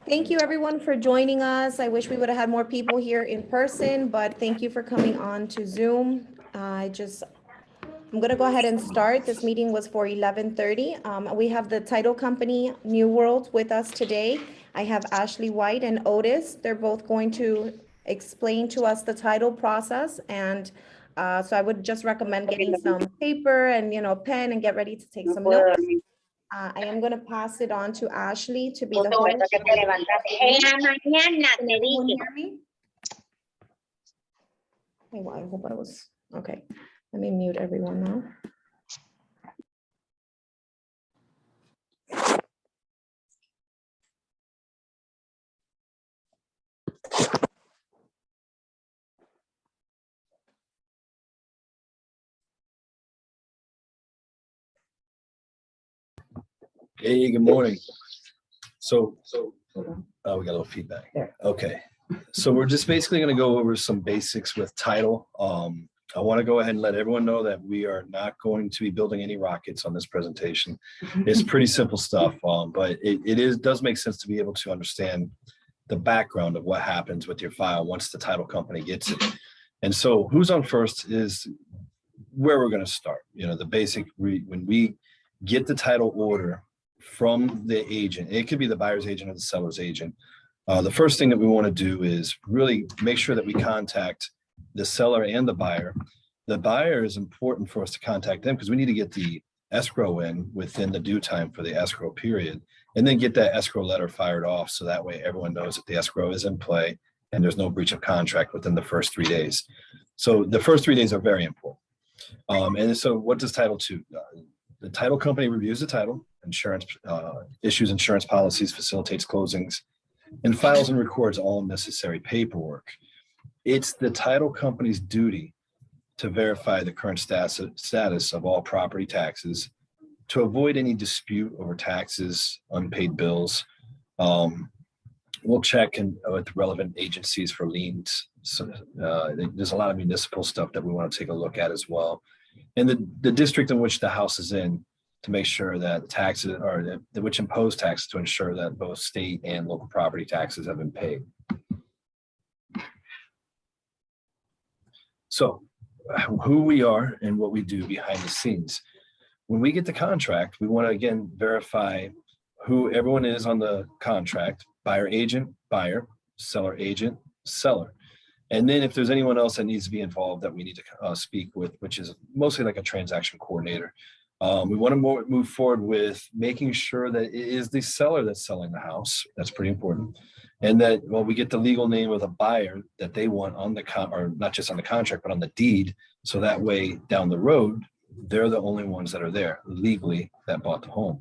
Thank you everyone for joining us. I wish we would have had more people here in person, but thank you for coming on to Zoom. I'm gonna go ahead and start. This meeting was for 11:30. We have the title company, New World, with us today. I have Ashley White and Otis. They're both going to explain to us the title process. And so I would just recommend getting some paper and, pen and get ready to take some notes. I am going to pass it on to Ashley to be the host. Can everyone hear me? Hey, well, I hope I was, okay. Let me mute everyone now. Hey, good morning. So we got a little feedback. There. Okay, so we're just basically going to go over some basics with title. I want to go ahead and let everyone know that we are not going to be building any rockets on this presentation. It's pretty simple stuff, but it does make sense to be able to understand the background of what happens with your file once the title company gets it. And so who's on first is where we're going to start. The basic, when we get the title order from the agent, it could be the buyer's agent or the seller's agent. The first thing that we want to do is really make sure that we contact the seller and the buyer. The buyer is important for us to contact them because we need to get the escrow in within the due time for the escrow period, and then get that escrow letter fired off. So that way everyone knows that the escrow is in play and there's no breach of contract within the first 3 days. So the first 3 days are very important. And so what does Title II? The title company reviews the title, insurance, issues insurance policies, facilitates closings, and files and records all necessary paperwork. It's the title company's duty to verify the current status of all property taxes, to avoid any dispute over taxes, unpaid bills. We'll check with relevant agencies for liens. So, there's a lot of municipal stuff that we want to take a look at as well. And the district in which the house is in, to make sure that taxes are which impose taxes, to ensure that both state and local property taxes have been paid. So who we are and what we do behind the scenes. When we get the contract, we want to again verify who everyone is on the contract: buyer agent, buyer, seller agent, seller. And then if there's anyone else that needs to be involved that we need to speak with, which is mostly like a transaction coordinator. We want to move forward with making sure that it is the seller that's selling the house. That's pretty important. And that, well, we get the legal name of the buyer that they want on the or not just on the contract, but on the deed. So that way down the road, they're the only ones that are there legally that bought the home.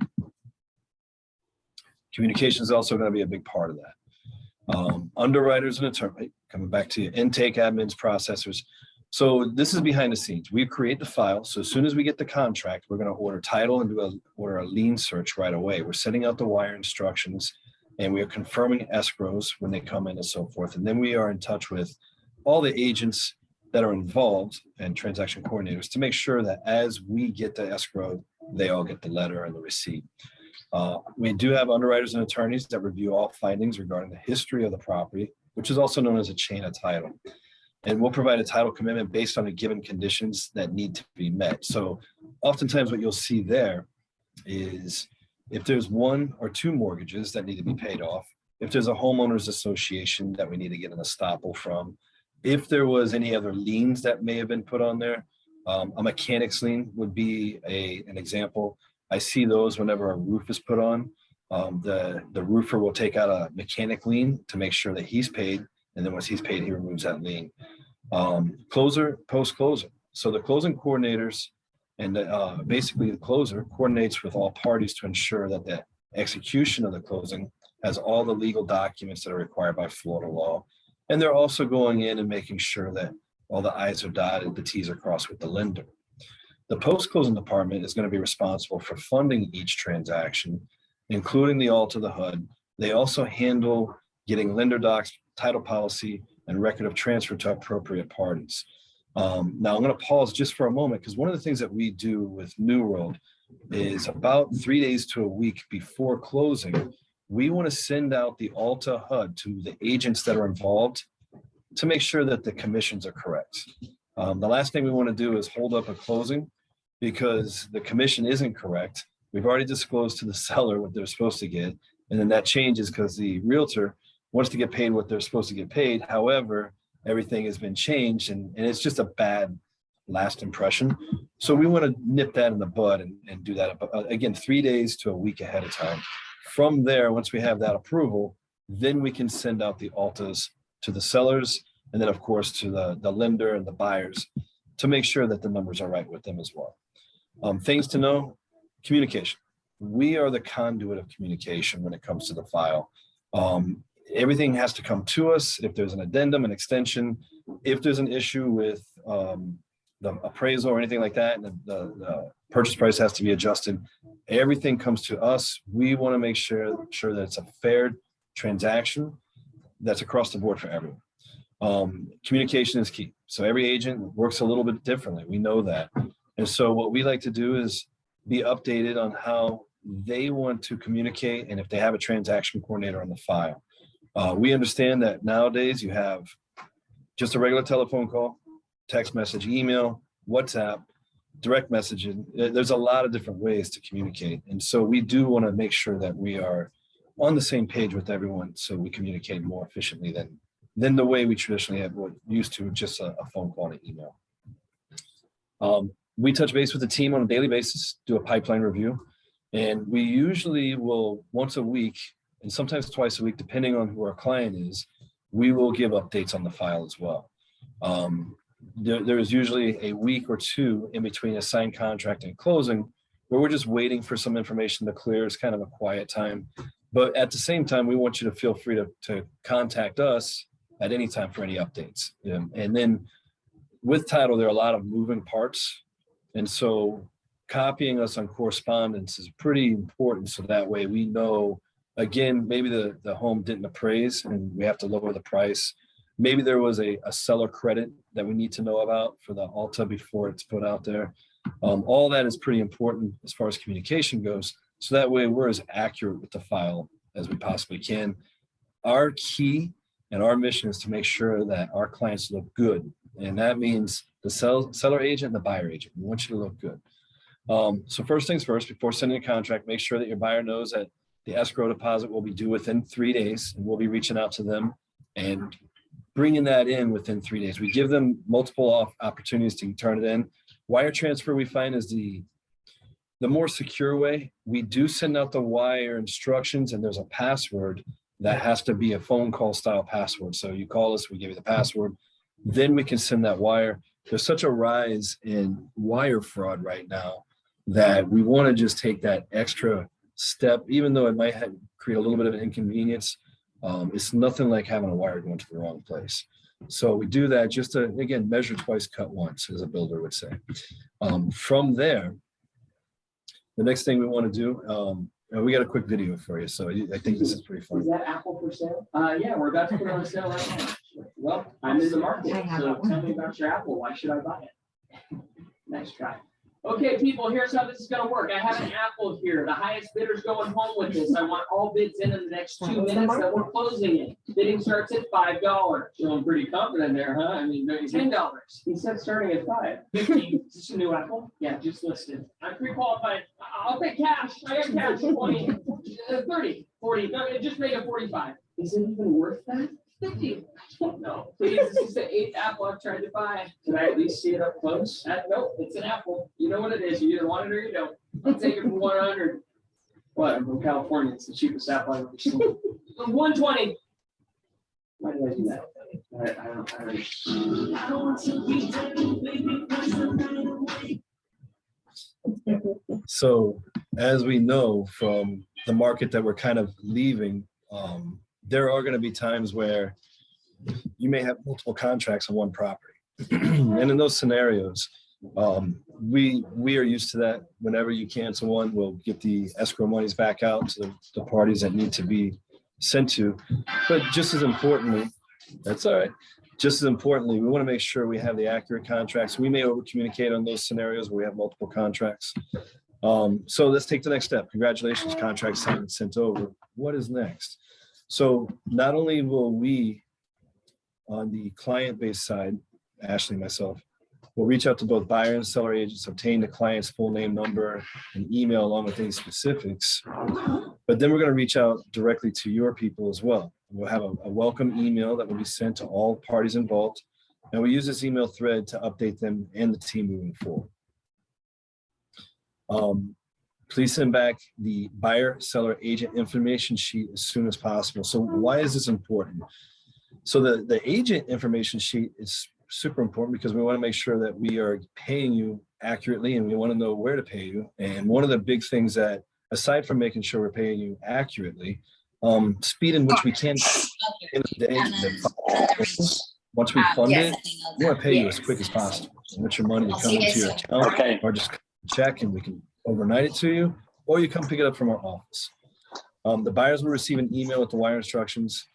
Communication is also going to be a big part of that. Underwriters and attorney, coming back to you, intake admins, processors. So this is behind the scenes. We create the file. So as soon as we get the contract, we're going to order title and order a lien search right away. We're sending out the wire instructions, and we are confirming escrows when they come in and so forth. And then we are in touch with all the agents that are involved and transaction coordinators to make sure that as we get the escrow, they all get the letter and the receipt. We do have underwriters and attorneys that review all findings regarding the history of the property, which is also known as a chain of title. And we'll provide a title commitment based on the given conditions that need to be met. So oftentimes what you'll see there is if there's 1 or 2 mortgages that need to be paid off, if there's a homeowners association that we need to get an estoppel from, if there was any other liens that may have been put on there, a mechanic's lien would be an example. I see those whenever a roof is put on. The roofer will take out a mechanic lien to make sure that he's paid. And then once he's paid, he removes that lien. Closer, post-closing. So the closing coordinators and basically the closer coordinates with all parties to ensure that the execution of the closing has all the legal documents that are required by Florida law. And they're also going in and making sure that all the I's are dotted, the T's are crossed with the lender. The post-closing department is going to be responsible for funding each transaction, including the alt to the HUD. They also handle getting lender docs, title policy, and record of transfer to appropriate parties. Now I'm going to pause just for a moment because one of the things that we do with New World is about 3 days to a week before closing, we want to send out the Alta HUD to the agents that are involved to make sure that the commissions are correct. The last thing we want to do is hold up a closing because the commission isn't correct. We've already disclosed to the seller what they're supposed to get, and then that changes because the realtor wants to get paid what they're supposed to get paid. However, everything has been changed and it's just a bad last impression. So we want to nip that in the bud and do that again, 3 days to a week ahead of time. From there, once we have that approval, then we can send out the Altas to the sellers and then of course to the lender and the buyers to make sure that the numbers are right with them as well. Things to know, communication. We are the conduit of communication when it comes to the file. Everything has to come to us. If there's an addendum, an extension, if there's an issue with the appraisal or anything like that, and the purchase price has to be adjusted, everything comes to us. We want to make sure that it's a fair transaction that's across the board for everyone. Communication is key. So every agent works a little bit differently. We know that. And so what we like to do is be updated on how they want to communicate and if they have a transaction coordinator on the file. We understand that nowadays you have just a regular telephone call, text message, email, WhatsApp, direct messaging. There's a lot of different ways to communicate. And so we do want to make sure that we are on the same page with everyone so we communicate more efficiently than the way we traditionally have used to just a phone call and an email. We touch base with the team on a daily basis, do a pipeline review, and we usually will once a week and sometimes twice a week, depending on who our client is, we will give updates on the file as well. There is usually a week or two in between a signed contract and closing where we're just waiting for some information to clear. It's kind of a quiet time. But at the same time, we want you to feel free to contact us at any time for any updates. And then with title, there are a lot of moving parts. And so copying us on correspondence is pretty important. So that way we know, again, maybe the home didn't appraise and we have to lower the price. Maybe there was a seller credit that we need to know about for the Alta before it's put out there. All that is pretty important as far as communication goes. So that way we're as accurate with the file as we possibly can. Our key and our mission is to make sure that our clients look good. And that means the seller agent and the buyer agent. We want you to look good. So first things first, before sending a contract, make sure that your buyer knows that the escrow deposit will be due within 3 days, and we'll be reaching out to them and bringing that in within 3 days. We give them multiple opportunities to turn it in. Wire transfer, we find, is the more secure way. We do send out the wire instructions, and there's a password that has to be a phone call style password. So you call us, we give you the password, then we can send that wire. There's such a rise in wire fraud right now that we want to just take that extra step, even though it might create a little bit of an inconvenience. It's nothing like having a wire going to the wrong place. So we do that just to, again, measure twice, cut once, as a builder would say. From there, the next thing we want to do, we got a quick video for you. So I think this is pretty fun. Is that Apple for sale? Yeah, we're about to put it on sale right now. Well, I'm in the market, so tell me about your Apple. Why should I buy it? Nice try. Okay, people, here's how this is gonna work. I have an Apple here. The highest bidder's going home with this. I want all bids in the next 2 minutes that we're closing it. Bidding starts at $5. Feeling pretty confident there, huh? I mean, $10. He said starting at 5. 15. Is this a new Apple? Yeah, just listed. I'm pre-qualified. I'll take cash. I got cash. 20, 30, 40. No, just make it 45. Is it even worth that? 50. No, please, this is the 8th Apple I've tried to buy. Can I at least see it up close? No, it's an Apple. You know what it is. You either want it or you don't. I'll take it for 100. What? I'm from California. It's the cheapest Apple I've ever seen. 120. Why did I do that? I don't want to be So as we know from the market that we're kind of leaving, there are going to be times where you may have multiple contracts on one property. And in those scenarios, we are used to that. Whenever you cancel one, we'll get the escrow monies back out to the parties that need to be sent to. But just as importantly, that's all right. Just as importantly, we want to make sure we have the accurate contracts. We may over communicate on those scenarios where we have multiple contracts. So let's take the next step. Congratulations, contract signed and sent over. What is next? So not only will we, on the client-based side, Ashley and myself, will reach out to both buyer and seller agents, obtain the client's full name, number, and email along with any specifics. But then we're going to reach out directly to your people as well. We'll have a welcome email that will be sent to all parties involved. And we use this email thread to update them and the team moving forward. Please send back the buyer, seller, agent information sheet as soon as possible. So why is this important? So the agent information sheet is super important because we want to make sure that we are paying you accurately and we want to know where to pay you. And one of the big things that, aside from making sure we're paying you accurately, speed in which we can, in the day, once we fund it, we want to pay you as quick as possible. So want your money to come into your account or just check and we can overnight it to you, or you come pick it up from our office. The buyers will receive an email with the wire instructions.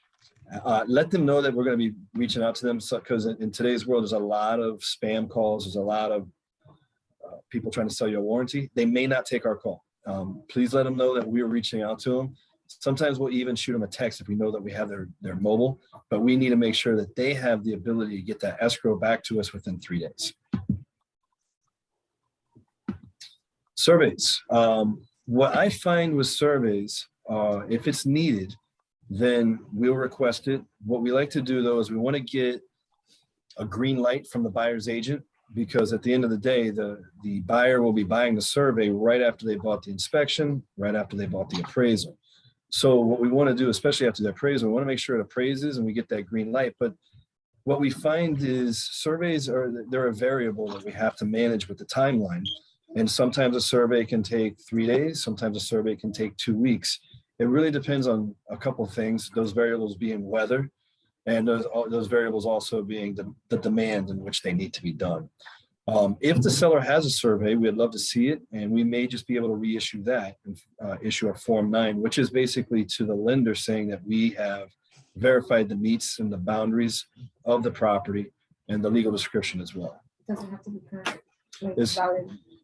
Let them know that we're going to be reaching out to them because in today's world, there's a lot of spam calls. There's a lot of people trying to sell you a warranty. They may not take our call. Please let them know that we are reaching out to them. Sometimes we'll even shoot them a text if we know that we have their mobile, but we need to make sure that they have the ability to get that escrow back to us within 3 days. Surveys. What I find with surveys, if it's needed, then we'll request it. What we like to do though is we want to get a green light from the buyer's agent because at the end of the day, the buyer will be buying the survey right after they bought the inspection, right after they bought the appraisal. So what we want to do, especially after the appraisal, we want to make sure it appraises and we get that green light. But what we find is surveys they're a variable that we have to manage with the timeline. And sometimes a survey can take 3 days. Sometimes a survey can take 2 weeks. It really depends on a couple of things, those variables being weather, and those variables also being the demand in which they need to be done. If the seller has a survey, we'd love to see it, and we may just be able to reissue that and issue a Form 9, which is basically to the lender saying that we have verified the meets and the boundaries of the property and the legal description as well. Doesn't have to be current. It's-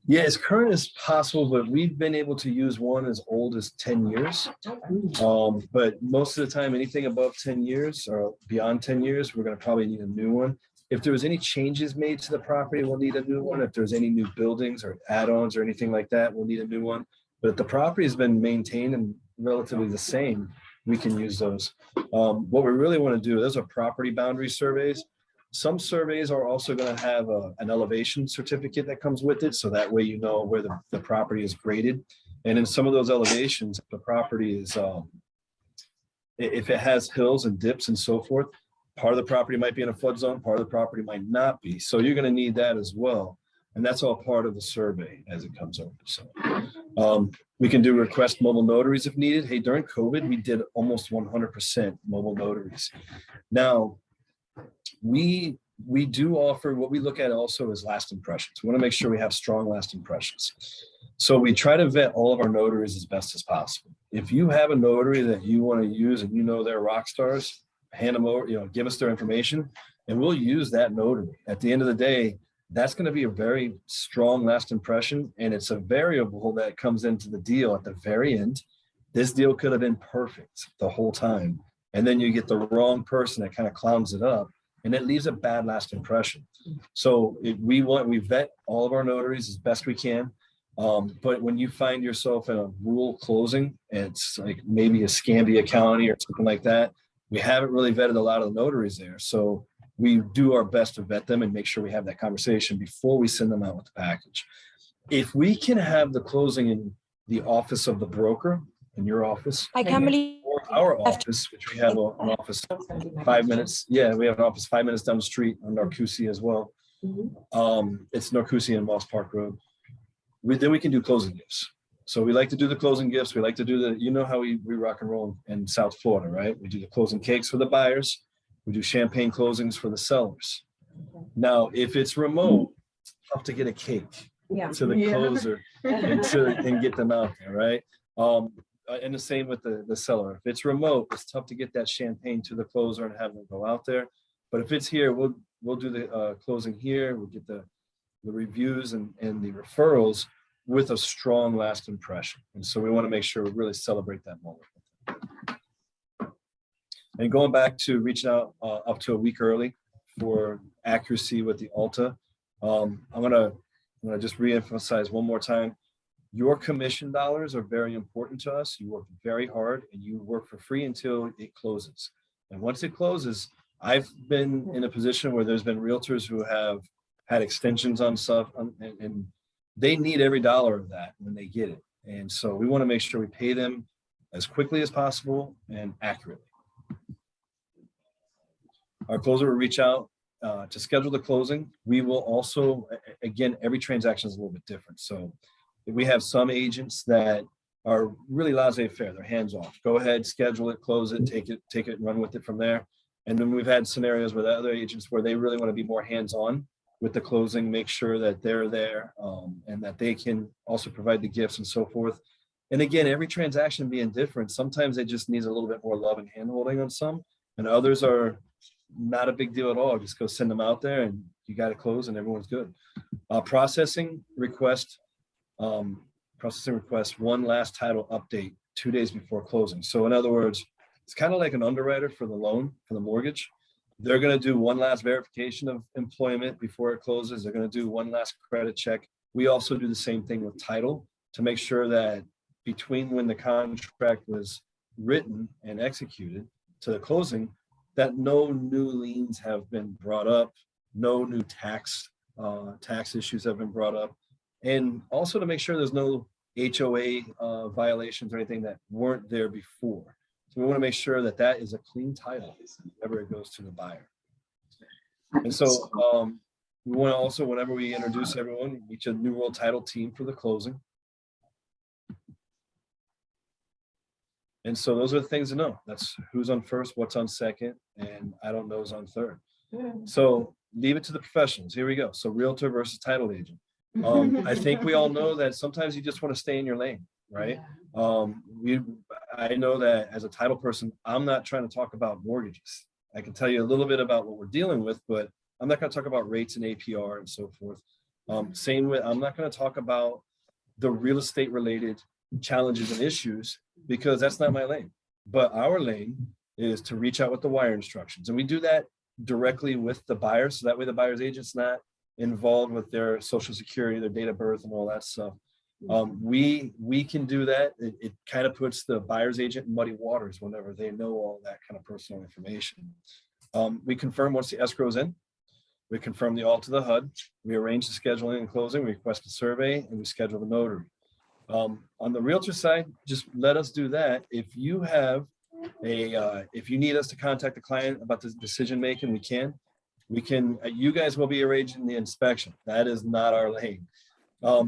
Yeah, as current as possible, but we've been able to use one as old as 10 years. But most of the time, anything above 10 years or beyond 10 years, we're going to probably need a new one. If there was any changes made to the property, we'll need a new one. If there's any new buildings or add-ons or anything like that, we'll need a new one. But if the property has been maintained and relatively the same, we can use those. What we really want to do, those are property boundary surveys. Some surveys are also going to have an elevation certificate that comes with it. So that way, you know where the property is graded. And in some of those elevations, the property is, if it has hills and dips and so forth, part of the property might be in a flood zone, part of the property might not be. So you're going to need that as well. And that's all part of the survey as it comes over. So we can do request mobile notaries if needed. Hey, during COVID, we did almost 100% mobile notaries. Now, we do offer, what we look at also is last impressions. We want to make sure we have strong last impressions. So we try to vet all of our notaries as best as possible. If you have a notary that you want to use and you know they're rock stars, hand them over, give us their information and we'll use that notary. At the end of the day, that's going to be a very strong last impression. And it's a variable that comes into the deal at the very end. This deal could have been perfect the whole time. And then you get the wrong person that kind of clowns it up and it leaves a bad last impression. So we vet all of our notaries as best we can. But when you find yourself in a rural closing, and it's like maybe a Escambia County or something like that, we haven't really vetted a lot of the notaries there. So we do our best to vet them and make sure we have that conversation before we send them out with the package. If we can have the closing in the office of the broker, in your office, I can't believe. or our office, which we have an office 5 minutes. Yeah, we have an office 5 minutes down the street on Narcoossee as well. It's Narcoossee and Moss Park Road. Then we can do closing gifts. So we like to do the closing gifts. We like to do how we rock and roll in South Florida, right? We do the closing cakes for the buyers. We do champagne closings for the sellers. Now, if it's remote, it's tough to get a cake to the closer and get them out there, right? And the same with the seller. If it's remote, it's tough to get that champagne to the closer and have them go out there. But if it's here, we'll do the closing here. We'll get the reviews and the referrals with a strong last impression. And so we want to make sure we really celebrate that moment. And going back to reaching out up to a week early for accuracy with the Alta, I'm gonna just reemphasize one more time. Your commission dollars are very important to us. You work very hard and you work for free until it closes. And once it closes, I've been in a position where there's been realtors who have had extensions on stuff and they need every dollar of that when they get it. And so we want to make sure we pay them as quickly as possible and accurately. Our closer will reach out to schedule the closing. We will also, again, every transaction is a little bit different. So we have some agents that are really laissez-faire, they're hands off. Go ahead, schedule it, close it, take it and run with it from there. And then we've had scenarios with other agents where they really want to be more hands-on with the closing, make sure that they're there and that they can also provide the gifts and so forth. And again, every transaction being different, sometimes it just needs a little bit more love and hand-holding on some, and others are not a big deal at all. Just go send them out there and you got to close and everyone's good. Processing request one last title update 2 days before closing. So in other words, it's kind of like an underwriter for the loan, for the mortgage. They're going to do one last verification of employment before it closes. They're going to do one last credit check. We also do the same thing with title to make sure that between when the contract was written and executed to the closing, that no new liens have been brought up, no new tax issues have been brought up, and also to make sure there's no HOA violations or anything that weren't there before. So we want to make sure that that is a clean title whenever it goes to the buyer. And so we want to also, whenever we introduce everyone, each a New World Title team for the closing. And so those are the things to know. That's who's on first, what's on second, and I don't know who's on third. So leave it to the professionals. Here we go. So realtor versus title agent. I think we all know that sometimes you just want to stay in your lane, right? I know that as a title person, I'm not trying to talk about mortgages. I can tell you a little bit about what we're dealing with, but I'm not going to talk about rates and APR and so forth. Same with, I'm not going to talk about the real estate related challenges and issues because that's not my lane. But our lane is to reach out with the wire instructions. And we do that directly with the buyer. So that way the buyer's agent's not involved with their social security, their date of birth and all that stuff. We can do that. It kind of puts the buyer's agent in muddy waters whenever they know all that kind of personal information. We confirm once the escrow is in. We confirm the all to the HUD. We arrange the scheduling and closing. We request a survey and we schedule the notary. On the realtor side, just let us do that. If you have if you need us to contact the client about the decision making, we can. You guys will be arranging the inspection. That is not our lane.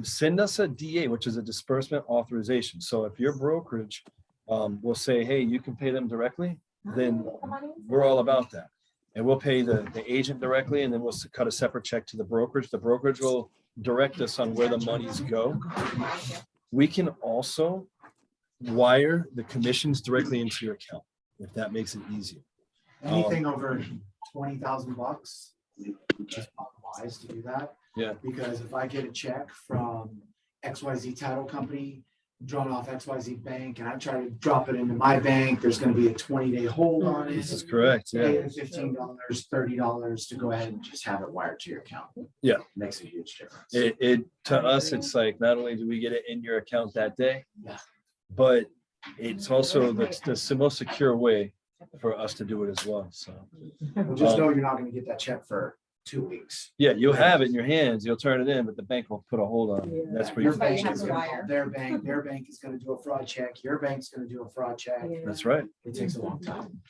Send us a DA, which is a disbursement authorization. So if your brokerage will say, hey, you can pay them directly, then we're all about that. And we'll pay the agent directly, and then we'll cut a separate check to the brokerage. The brokerage will direct us on where the monies go. We can also wire the commissions directly into your account, if that makes it easier. Anything over 20,000 bucks, just wise to do that. Yeah. Because if I get a check from XYZ title company, drawn off XYZ bank, and I try to drop it into my bank, there's going to be a 20-day hold on it. This is correct. Yeah. Pay the $15, $30 to go ahead and just have it wired to your account. Yeah. Makes a huge difference. It to us, it's like not only do we get it in your account that day, Yeah. but it's also the most secure way for us to do it as well. So Well, just know you're not going to get that check for 2 weeks. yeah, you'll have it in your hands, you'll turn it in, but the bank will put a hold on it. That's where Your you. But you bank have is to going to wire. call their bank is going to do a fraud check. Your bank's going to do a fraud check. That's right. It takes a long time.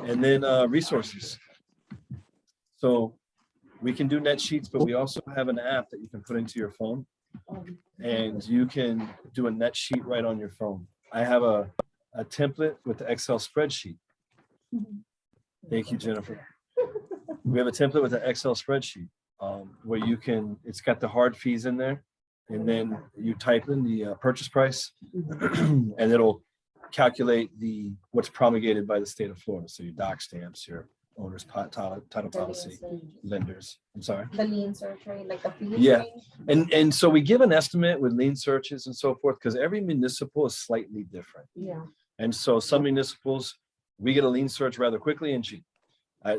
And then resources. So we can do net sheets, but we also have an app that you can put into your phone, and you can do a net sheet right on your phone. I have a template with the Excel spreadsheet. Thank you, Jennifer. We have a template with an Excel spreadsheet where you can, it's got the hard fees in there, and then you type in the purchase price and it'll calculate what's promulgated by the state of Florida. So your doc stamps, your owners, title The policy, lenders. I'm sorry. The lien search rate, like the fee. Yeah. And so we give an estimate with lien searches and so forth, because every municipal is slightly different. Yeah. And so some municipals, we get a lien search rather quickly and cheap.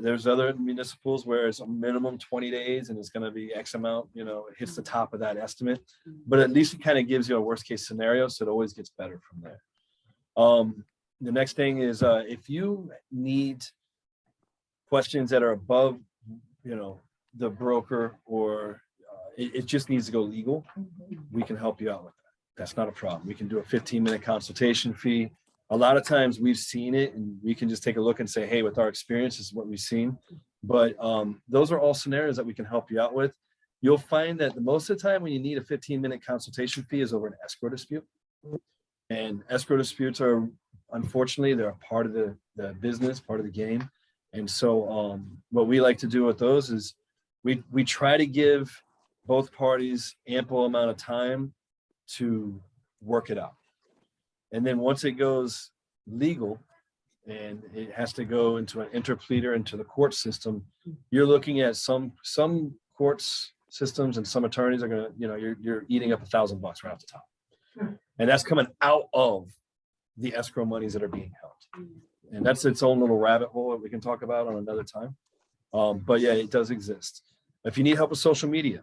There's other municipals where it's a minimum 20 days and it's going to be X amount, you know, it hits the top of that estimate, but at least it kind of gives you a worst case scenario. So it always gets better from there. The next thing is if you need questions that are above, you know, the broker, or it just needs to go legal, we can help you out with that. That's not a problem. We can do a 15-minute consultation fee. A lot of times we've seen it and we can just take a look and say, hey, with our experience, this is what we've seen. But those are all scenarios that we can help you out with. You'll find that most of the time when you need a 15-minute consultation fee is over an escrow dispute. And escrow disputes are, unfortunately, they're a part of the business, part of the game. And so what we like to do with those is we try to give both parties ample amount of time to work it out. And then once it goes legal and it has to go into an interpleader into the court system, you're looking at some courts systems and some attorneys are gonna, you know, you're eating up $1,000 right off the top. And that's coming out of the escrow monies that are being held. And that's its own little rabbit hole that we can talk about on another time. But yeah, it does exist. If you need help with social media,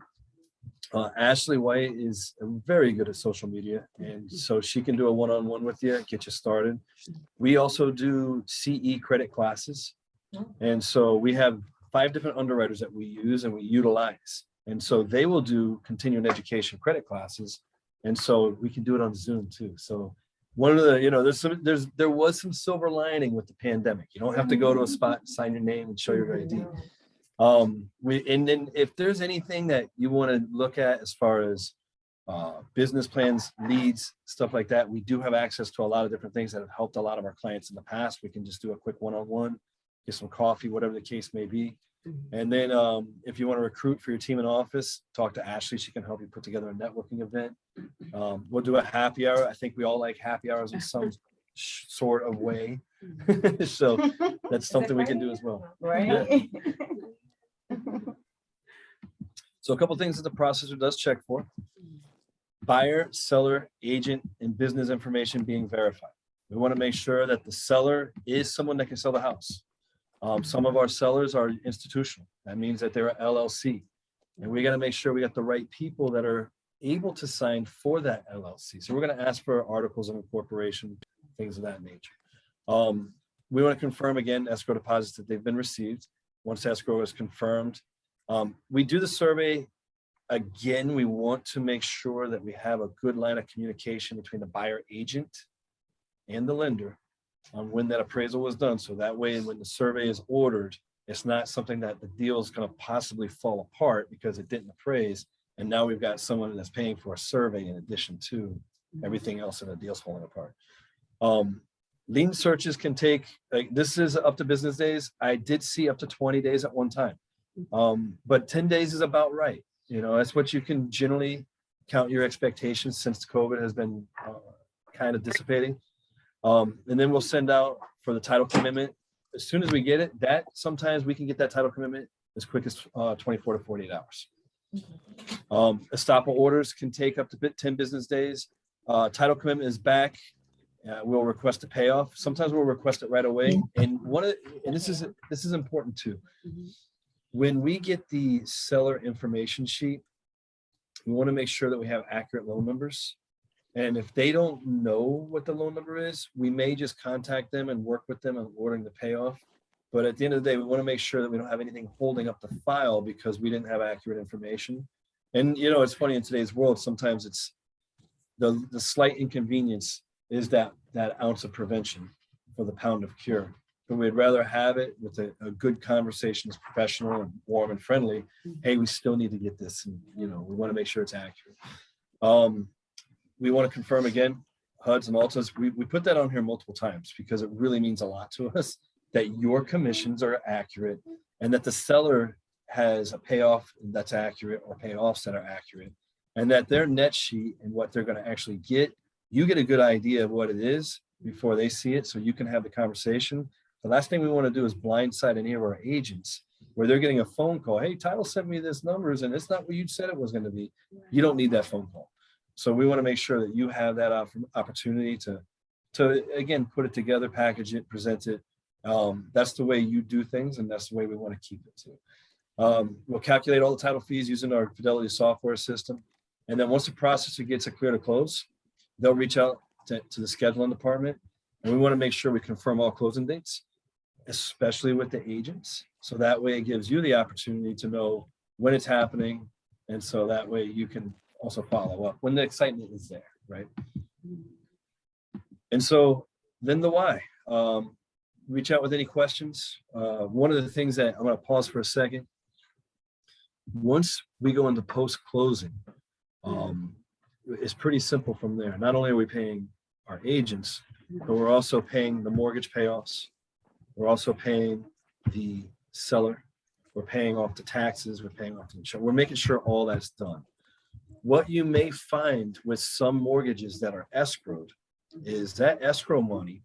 Ashley White is very good at social media. And so she can do a one-on-one with you, get you started. We also do CE credit classes. And so we have 5 different underwriters that we use and we utilize. And so they will do continuing education credit classes. And so we can do it on Zoom too. So one of the, you know, there was some silver lining with the pandemic. You don't have to go to a spot, sign your name and show your ID. And then if there's anything that you want to look at as far as business plans, leads, stuff like that, we do have access to a lot of different things that have helped a lot of our clients in the past. We can just do a quick one-on-one, get some coffee, whatever the case may be. And then if you want to recruit for your team in office, talk to Ashley. She can help you put together a networking event. We'll do a happy hour. I think we all like happy hours in some sort of way. So that's something we can do as well. Right. So a couple things that the processor does check for: buyer, seller, agent, and business information being verified. We want to make sure that the seller is someone that can sell the house. Some of our sellers are institutional. That means that they're LLC. And we got to make sure we got the right people that are able to sign for that LLC. So we're going to ask for articles of incorporation, things of that nature. We want to confirm again escrow deposits that they've been received. Once escrow is confirmed, we do the survey. Again, we want to make sure that we have a good line of communication between the buyer agent and the lender on when that appraisal was done. So that way, when the survey is ordered, it's not something that the deal is going to possibly fall apart because it didn't appraise. And now we've got someone that's paying for a survey in addition to everything else in the deal's falling apart. Lien searches can take, like, this is up to business days. I did see up to 20 days at one time. But 10 days is about right. You know, that's what you can generally count your expectations since COVID has been kind of dissipating. And then we'll send out for the title commitment. As soon as we get it, that sometimes we can get that title commitment as quick as 24 to 48 hours. Estoppel orders can take up to 10 business days. Title commitment is back. We'll request a payoff. Sometimes we'll request it right away. And this is important too. When we get the seller information sheet, we want to make sure that we have accurate loan numbers. And if they don't know what the loan number is, we may just contact them and work with them on ordering the payoff. But at the end of the day, we want to make sure that we don't have anything holding up the file because we didn't have accurate information. And, you know, it's funny in today's world, sometimes it's the slight inconvenience is that ounce of prevention for the pound of cure. But we'd rather have it with a good conversation, as professional and warm and friendly. Hey, we still need to get this. And, you know, we want to make sure it's accurate. We want to confirm again, HUDs and ALTAs. We put that on here multiple times because it really means a lot to us that your commissions are accurate and that the seller has a payoff that's accurate or payoffs that are accurate, and that their net sheet and what they're going to actually get, you get a good idea of what it is before they see it. So you can have the conversation The last thing we want to do is blindside any of our agents where they're getting a phone call. Hey, title sent me this numbers and it's not what you said it was going to be. You don't need that phone call. So we want to make sure that you have that opportunity to again, put it together, package it, present it. That's the way you do things, and that's the way we want to keep it too. We'll calculate all the title fees using our Fidelity software system. And then once the processor gets a clear to close, they'll reach out to the scheduling department. And we want to make sure we confirm all closing dates, especially with the agents. So that way it gives you the opportunity to know when it's happening. And so that way you can also follow up when the excitement is there, right? And so then the why. Reach out with any questions. One of the things that I'm going to pause for a second. Once we go into post-closing, it's pretty simple from there. Not only are we paying our agents, but we're also paying the mortgage payoffs. We're also paying the seller. We're paying off the taxes. We're paying off the insurance. We're making sure all that's done. What you may find with some mortgages that are escrowed is that escrow money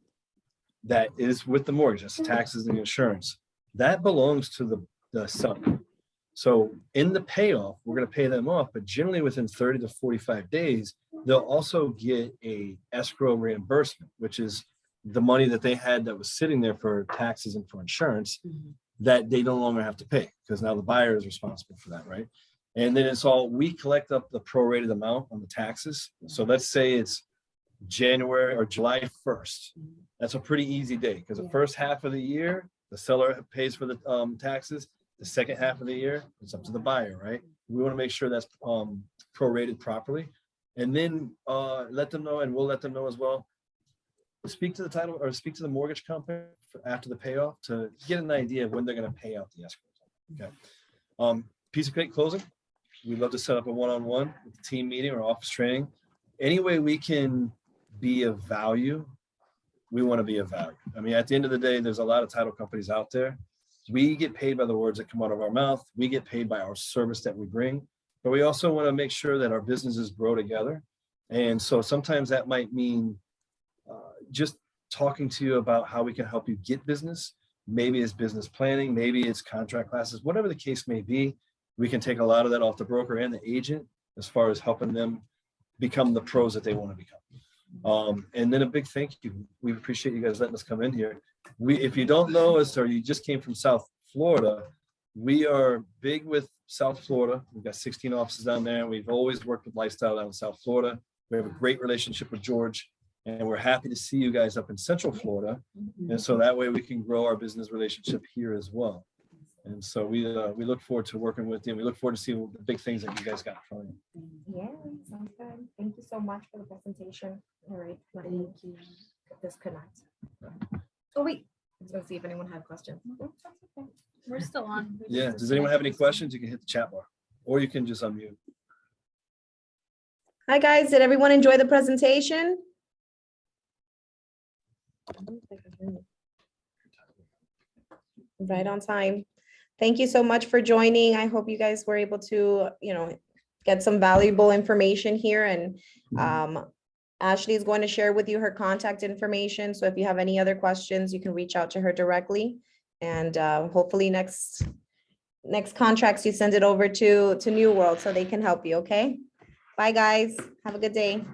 that is with the mortgage, that's the taxes and the insurance, that belongs to the seller. So in the payoff, we're going to pay them off, but generally within 30 to 45 days, they'll also get a escrow reimbursement, which is the money that they had that was sitting there for taxes and for insurance that they no longer have to pay because now the buyer is responsible for that, right? And then it's all, we collect up the prorated amount on the taxes. So let's say it's January or July 1st. That's a pretty easy day because the first half of the year, the seller pays for the taxes. The second half of the year, it's up to the buyer, right? We want to make sure that's prorated properly, and then let them know, and we'll let them know as well. Speak to the title or speak to the mortgage company after the payoff to get an idea of when they're going to pay out the escrow. Okay. Piece of cake closing. We'd love to set up a one-on-one team meeting or office training. Any way we can be of value, we want to be of value. I mean, at the end of the day, there's a lot of title companies out there. We get paid by the words that come out of our mouth. We get paid by our service that we bring, but we also want to make sure that our businesses grow together. And so sometimes that might mean just talking to you about how we can help you get business. Maybe it's business planning, maybe it's contract classes, whatever the case may be. We can take a lot of that off the broker and the agent as far as helping them become the pros that they want to become. And then a big thank you. We appreciate you guys letting us come in here. If you don't know us or you just came from South Florida, we are big with South Florida. We've got 16 offices down there. We've always worked with Lifestyle down in South Florida. We have a great relationship with George, and we're happy to see you guys up in Central Florida. And so that way we can grow our business relationship here as well. And so we look forward to working with you. We look forward to seeing the big things that you guys got in front of you. Yeah, sounds good. Thank you so much for the presentation. All right, let me disconnect. Oh, wait. I was gonna see if anyone had questions. We're still on. Yeah, does anyone have any questions? You can hit the chat bar, or you can just unmute. Hi, guys. Did everyone enjoy the presentation? Right on time. Thank you so much for joining. I hope you guys were able to, get some valuable information here, and Ashley is going to share with you her contact information. So if you have any other questions, you can reach out to her directly. And hopefully next contracts, you send it over to New World so they can help you. Okay. Bye, guys. Have a good day.